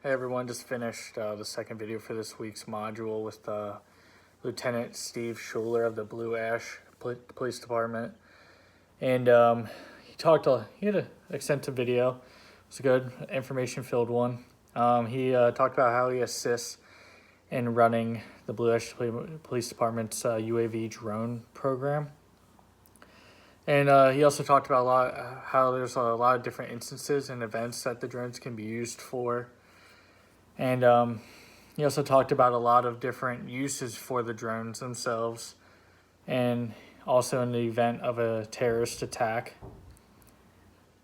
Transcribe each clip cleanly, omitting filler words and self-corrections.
Hey everyone, just finished the second video for this week's module with Lieutenant Steve Schuler of the Blue Ash Police Department. And he had an extensive video. It was a good information-filled one. He talked about how he assists in running the Blue Ash Police Department's UAV drone program. And he also talked about how there's a lot of different instances and events that the drones can be used for. And he also talked about a lot of different uses for the drones themselves, and also in the event of a terrorist attack.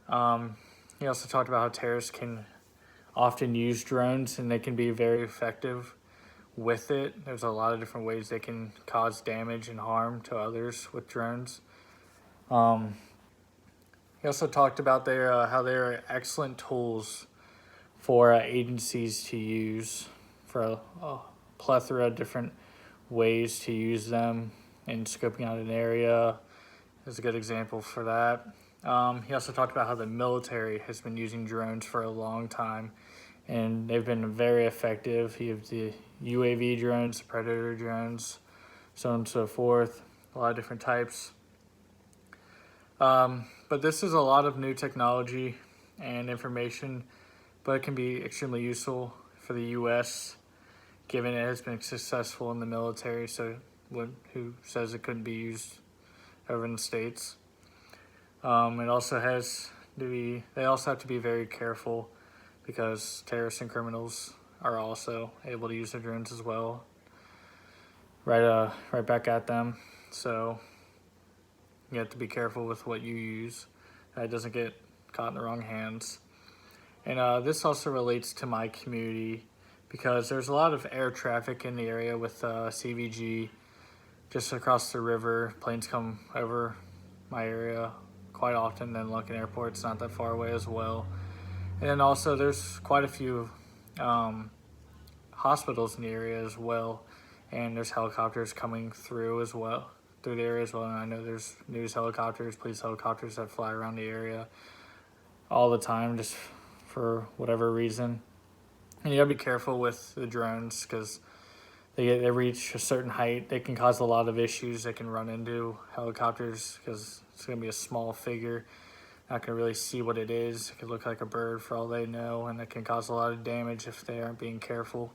He also talked about how terrorists can often use drones and they can be very effective with it. There's a lot of different ways they can cause damage and harm to others with drones. He also talked about how they're excellent tools for agencies to use for a plethora of different ways to use them, and scoping out an area is a good example for that. He also talked about how the military has been using drones for a long time, and they've been very effective. You have the UAV drones, Predator drones, so on and so forth, a lot of different types. But this is a lot of new technology and information, but it can be extremely useful for the U.S., given it has been successful in the military, so who says it couldn't be used over in the States? It also has to be, they also have to be very careful because terrorists and criminals are also able to use their drones as well, right back at them. So you have to be careful with what you use, that it doesn't get caught in the wrong hands. And this also relates to my community because there's a lot of air traffic in the area with CVG just across the river. Planes come over my area quite often, then Lunken Airport's not that far away as well. And then also there's quite a few hospitals in the area as well, and there's helicopters coming through the area as well. And I know there's news helicopters, police helicopters that fly around the area all the time just for whatever reason. And you gotta be careful with the drones because they reach a certain height. They can cause a lot of issues. They can run into helicopters because it's gonna be a small figure. Not gonna really see what it is. It could look like a bird for all they know, and it can cause a lot of damage if they aren't being careful.